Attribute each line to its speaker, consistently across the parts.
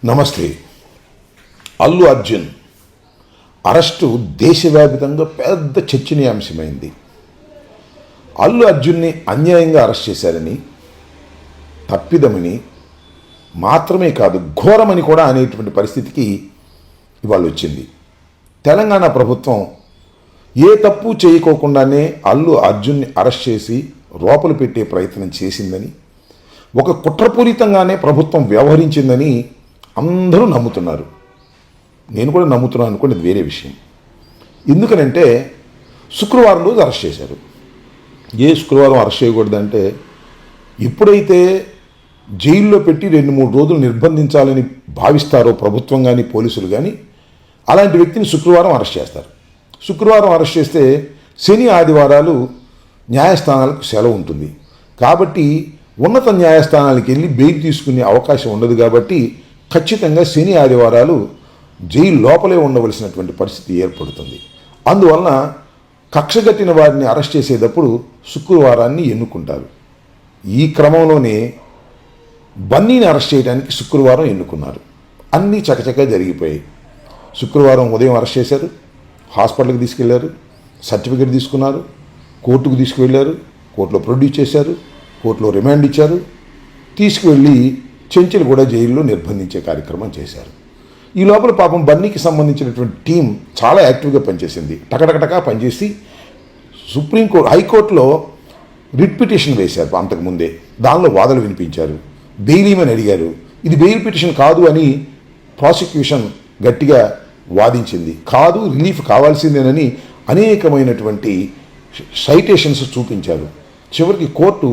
Speaker 1: నమస్తే. అల్లు అర్జున్ అరెస్టు దేశవ్యాప్తంగా పెద్ద చర్చనీయాంశమైంది. అల్లు అర్జున్ని అన్యాయంగా అరెస్ట్ చేశారని, తప్పిదమని మాత్రమే కాదు ఘోరమని కూడా అనేటువంటి పరిస్థితికి ఇవాళ వచ్చింది. తెలంగాణ ప్రభుత్వం ఏ తప్పు చేయకోకుండానే అల్లు అర్జున్ని అరెస్ట్ చేసి లోపల పెట్టే ప్రయత్నం చేసిందని, ఒక కుట్రపూరితంగానే ప్రభుత్వం వ్యవహరించిందని అందరూ నమ్ముతున్నారు. నేను కూడా నమ్ముతున్నాను అనుకోండి, అది వేరే విషయం. ఎందుకనంటే శుక్రవారం రోజు అరెస్ట్ చేశారు. శుక్రవారం అరెస్ట్ చేయకూడదంటే, ఎప్పుడైతే జైల్లో పెట్టి 2-3 రోజులు నిర్బంధించాలని భావిస్తారో ప్రభుత్వం కానీ పోలీసులు కానీ, అలాంటి వ్యక్తిని శుక్రవారం అరెస్ట్ చేస్తారు. శుక్రవారం అరెస్ట్ చేస్తే శని ఆదివారాలు న్యాయస్థానాలకు సెలవు ఉంటుంది. కాబట్టి ఉన్నత న్యాయస్థానాలకు వెళ్ళి బెయిల్ తీసుకునే అవకాశం ఉండదు. కాబట్టి ఖచ్చితంగా శని ఆదివారాలు జైలు లోపలే ఉండవలసినటువంటి పరిస్థితి ఏర్పడుతుంది. అందువలన కక్షగట్టిన వారిని అరెస్ట్ చేసేటప్పుడు శుక్రవారాన్ని ఎన్నుకుంటారు. ఈ క్రమంలోనే బన్నీని అరెస్ట్ చేయడానికి శుక్రవారం ఎన్నుకున్నారు. అన్నీ చకచకా జరిగిపోయాయి. శుక్రవారం ఉదయం అరెస్ట్ చేశారు, హాస్పిటల్కి తీసుకెళ్లారు, సర్టిఫికేట్ తీసుకున్నారు, కోర్టుకు తీసుకువెళ్ళారు, కోర్టులో ప్రొడ్యూస్ చేశారు, కోర్టులో రిమాండ్ ఇచ్చారు, తీసుకువెళ్ళి చెంచల్గూడ జైల్లో నిర్బంధించే కార్యక్రమం చేశారు. ఈ లోపల పాపం బన్నీకి సంబంధించినటువంటి టీం చాలా యాక్టివ్గా పనిచేసింది. టకటకటకా పనిచేసి హైకోర్టులో రిట్ పిటిషన్ వేశారు. అంతకుముందే దానిలో వాదనలు వినిపించారు, బెయిల్ ఇవ్వమని అడిగారు. ఇది బెయిల్ పిటిషన్ కాదు అని ప్రాసిక్యూషన్ గట్టిగా వాదించింది. కాదు, రిలీఫ్ కావాల్సిందేనని అనేకమైనటువంటి సైటేషన్స్ చూపించారు. చివరికి కోర్టు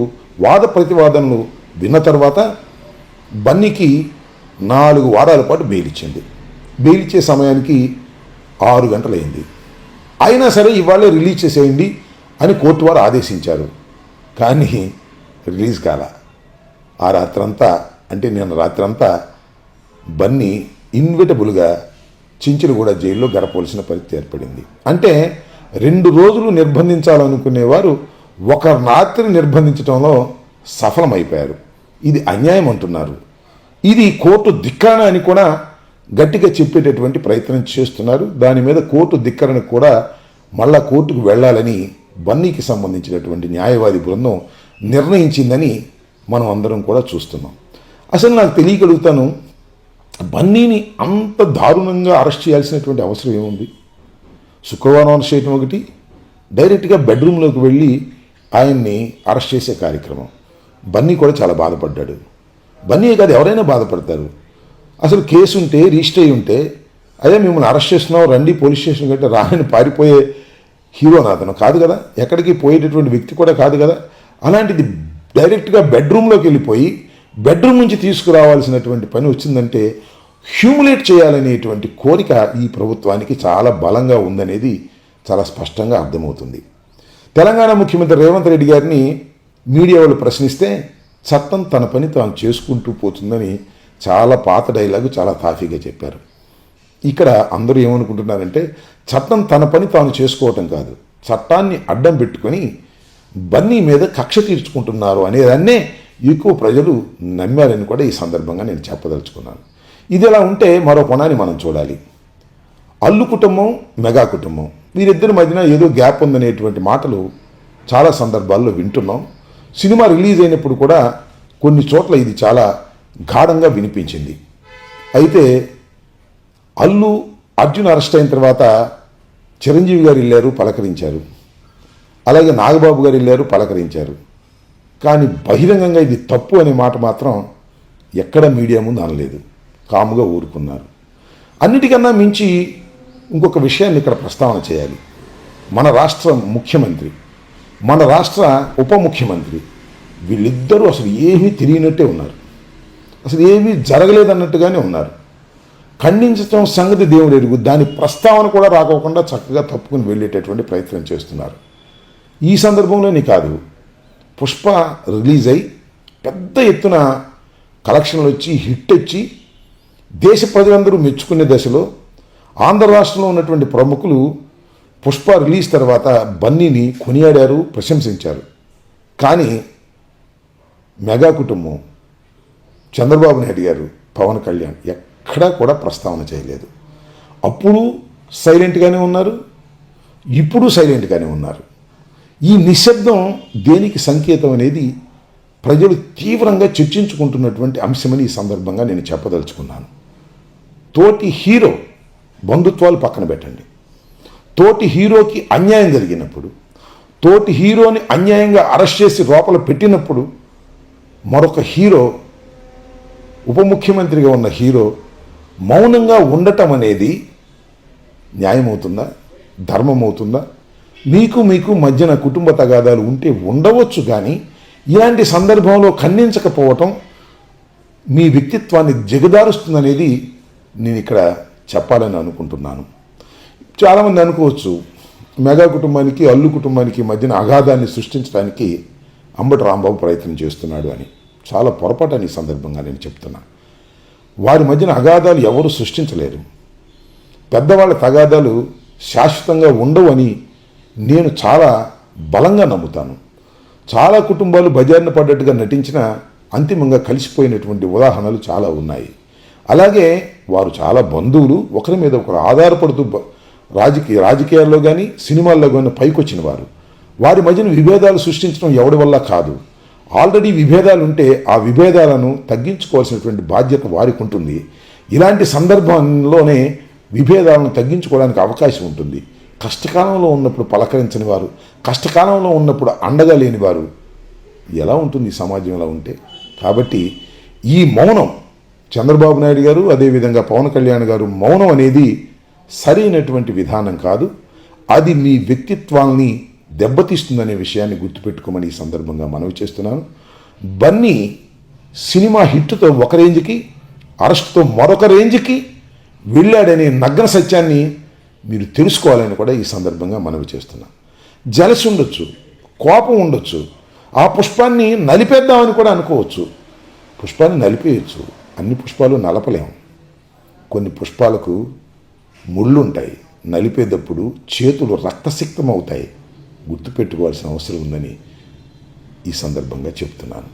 Speaker 1: వాద ప్రతివాదనలు విన్న తర్వాత బన్నీకి 4 వారాల పాటు బెయిల్ ఇచ్చింది. బెయిల్ ఇచ్చే సమయానికి 6 గంటలైంది. అయినా సరే ఇవాళ రిలీజ్ చేసేయండి అని కోర్టు వారు ఆదేశించారు. కానీ రిలీజ్ కాల. ఆ రాత్రంతా, అంటే నిన్న రాత్రంతా బన్నీ ఇన్విటబుల్గా చెంచల్గూడ జైల్లో గడపవలసిన పరిస్థితి ఏర్పడింది. అంటే 2 రోజులు నిర్బంధించాలనుకునేవారు ఒక రాత్రి నిర్బంధించడంలో సఫలమైపోయారు. ఇది అన్యాయం అంటున్నారు. ఇది కోర్టు ధిక్కరణ అని కూడా గట్టిగా చెప్పేటటువంటి ప్రయత్నం చేస్తున్నారు. దాని మీద కోర్టు ధిక్కరణ కూడా మళ్ళా కోర్టుకు వెళ్ళాలని బన్నీకి సంబంధించినటువంటి న్యాయవాది బృందం నిర్ణయించిందని మనం అందరం కూడా చూస్తున్నాం. అసలు నాకు తెలియగలుగుతాను, బన్నీని అంత దారుణంగా అరెస్ట్ చేయాల్సినటువంటి అవసరం ఏముంది? శుక్రవారం అరెస్ట్ చేయడం ఒకటి, డైరెక్ట్గా బెడ్రూమ్లోకి వెళ్ళి ఆయన్ని అరెస్ట్ చేసే కార్యక్రమం. బన్నీ కూడా చాలా బాధపడ్డాడు. బన్నీ కాదు, ఎవరైనా బాధపడతారు. అసలు కేసు ఉంటే, రిజిస్టర్ అయి ఉంటే, అదే మిమ్మల్ని అరెస్ట్ చేస్తున్నావు రండి పోలీస్ స్టేషన్ కంటే రాని పారిపోయే హీరోనా అతను? కాదు కదా, ఎక్కడికి పోయేటటువంటి వ్యక్తి కూడా కాదు కదా. అలాంటిది డైరెక్ట్గా బెడ్రూమ్లోకి వెళ్ళిపోయి బెడ్రూమ్ నుంచి తీసుకురావాల్సినటువంటి పని వచ్చిందంటే హ్యూమిలేట్ చేయాలనేటువంటి కోరిక ఈ ప్రభుత్వానికి చాలా బలంగా ఉందనేది చాలా స్పష్టంగా అర్థమవుతుంది. తెలంగాణ ముఖ్యమంత్రి రేవంత్ రెడ్డి గారిని మీడియా వాళ్ళు ప్రశ్నిస్తే చట్టం తన పని తాను చేసుకుంటూ పోతుందని చాలా పాత డైలాగు చాలా తాఫీగా చెప్పారు. ఇక్కడ అందరూ ఏమనుకుంటున్నారంటే చట్టం తన పని తాను చేసుకోవటం కాదు, చట్టాన్ని అడ్డం పెట్టుకొని బన్నీ మీద కక్ష తీర్చుకుంటున్నారు అనేదాన్నే ఎక్కువ ప్రజలు నమ్మారని కూడా ఈ సందర్భంగా నేను చెప్పదలుచుకున్నాను. ఇది ఎలా ఉంటే మరో కోణాన్ని మనం చూడాలి. అల్లు కుటుంబం, మెగా కుటుంబం, వీరిద్దరి మధ్యన ఏదో గ్యాప్ ఉందనేటువంటి మాటలు చాలా సందర్భాల్లో వింటున్నాం. సినిమా రిలీజ్ అయినప్పుడు కూడా కొన్ని చోట్ల ఇది చాలా గాఢంగా వినిపించింది. అయితే అల్లు అర్జున్ అరెస్ట్ అయిన తర్వాత చిరంజీవి గారు వెళ్ళారు, పలకరించారు. అలాగే నాగబాబు గారు వెళ్ళారు, పలకరించారు. కానీ బహిరంగంగా ఇది తప్పు అనే మాట మాత్రం ఎక్కడ మీడియా ముందు అనలేదు, కాముగా ఊరుకున్నారు. అన్నిటికన్నా మించి ఇంకొక విషయాన్ని ఇక్కడ ప్రస్తావన చేయాలి. మన రాష్ట్ర ముఖ్యమంత్రి, మన రాష్ట్ర ఉప ముఖ్యమంత్రి, వీళ్ళిద్దరూ అసలు ఏమీ తెలియనట్టే ఉన్నారు. అసలు ఏమీ జరగలేదన్నట్టుగానే ఉన్నారు. ఖండించడం సంగతి దేవుడు ఎరుగు, దాని ప్రస్తావన కూడా రాకోకుండా చక్కగా తప్పుకుని వెళ్ళేటటువంటి ప్రయత్నం చేస్తున్నారు. ఈ సందర్భంలోనే కాదు, పుష్ప రిలీజ్ అయి పెద్ద ఎత్తున కలెక్షన్లు వచ్చి హిట్ వచ్చి దేశ ప్రజలందరూ మెచ్చుకునే దశలో ఆంధ్ర రాష్ట్రంలో ఉన్నటువంటి ప్రముఖులు పుష్ప రిలీజ్ తర్వాత బన్నీని కొనియాడారు, ప్రశంసించారు. కానీ మెగా కుటుంబం, చంద్రబాబు నాయుడు గారు, పవన్ కళ్యాణ్ ఎక్కడా కూడా ప్రస్తావన చేయలేదు. అప్పుడు సైలెంట్గానే ఉన్నారు, ఇప్పుడు సైలెంట్గానే ఉన్నారు. ఈ నిశ్శబ్దం దేనికి సంకేతం అనేది ప్రజలు తీవ్రంగా చర్చించుకుంటున్నటువంటి అంశమని ఈ సందర్భంగా నేను చెప్పదలుచుకున్నాను. తోటి హీరో, బంధుత్వాలు పక్కన పెట్టండి, తోటి హీరోకి అన్యాయం జరిగినప్పుడు, తోటి హీరోని అన్యాయంగా అరెస్ట్ చేసి లోపల పెట్టినప్పుడు మరొక హీరో, ఉప ముఖ్యమంత్రిగా ఉన్న హీరో మౌనంగా ఉండటం అనేది న్యాయమవుతుందా, ధర్మమవుతుందా? మీకు మధ్యన కుటుంబ తగాదాలు ఉంటే ఉండవచ్చు, కానీ ఇలాంటి సందర్భంలో ఖండించకపోవటం మీ వ్యక్తిత్వాన్ని దిగదారుస్తుందనేది నేను ఇక్కడ చెప్పాలని అనుకుంటున్నాను. చాలామంది అనుకోవచ్చు, మెగా కుటుంబానికి అల్లు కుటుంబానికి మధ్యన అగాధాన్ని సృష్టించడానికి అంబటి రాంబాబు ప్రయత్నం చేస్తున్నాడు అని. చాలా పొరపాటు అని ఈ సందర్భంగా నేను చెప్తున్నా. వారి మధ్యన అగాధాలు ఎవరు సృష్టించలేరు. పెద్దవాళ్ళ తగాదాలు శాశ్వతంగా ఉండవు అని నేను చాలా బలంగా నమ్ముతాను. చాలా కుటుంబాలు బజారున పడ్డట్టుగా నటించిన అంతిమంగా కలిసిపోయినటువంటి ఉదాహరణలు చాలా ఉన్నాయి. అలాగే వారు చాలా బంధువులు, ఒకరి మీద ఒకరు ఆధారపడుతూ రాజకీయాల్లో కానీ సినిమాల్లో కానీ పైకొచ్చిన వారు. వారి మధ్యన విభేదాలు సృష్టించడం ఎవడి వల్ల కాదు. ఆల్రెడీ విభేదాలు ఉంటే ఆ విభేదాలను తగ్గించుకోవాల్సినటువంటి బాధ్యత వారికి ఉంటుంది. ఇలాంటి సందర్భంలోనే విభేదాలను తగ్గించుకోవడానికి అవకాశం ఉంటుంది. కష్టకాలంలో ఉన్నప్పుడు పలకరించని వారు, కష్టకాలంలో ఉన్నప్పుడు అండగా లేని వారు ఎలా ఉంటుంది ఈ సమాజంలో ఉంటే? కాబట్టి ఈ మౌనం, చంద్రబాబు నాయుడు గారు అదేవిధంగా పవన్ కళ్యాణ్ గారు మౌనం అనేది సరైనటువంటి విధానం కాదు. అది మీ వ్యక్తిత్వాన్ని దెబ్బతీస్తుందనే విషయాన్ని గుర్తుపెట్టుకోమని ఈ సందర్భంగా మనవి చేస్తున్నాను. బన్నీ సినిమా హిట్తో ఒక రేంజ్కి, అరెస్ట్తో మరొక రేంజ్కి వెళ్ళాడనే నగ్న సత్యాన్ని మీరు తెలుసుకోవాలని కూడా ఈ సందర్భంగా మనవి చేస్తున్నాను. జలసి ఉండొచ్చు, కోపం ఉండొచ్చు, ఆ పుష్పాన్ని నలిపేద్దామని కూడా అనుకోవచ్చు. పుష్పాన్ని నలిపేయచ్చు, అన్ని పుష్పాలు నలపలేము. కొన్ని పుష్పాలకు ముళ్ళుంటాయి, నలిపేటప్పుడు చేతులు రక్తసిక్తం అవుతాయి. గుర్తుపెట్టుకోవాల్సిన అవసరం ఉందని ఈ సందర్భంగా చెప్తున్నాను.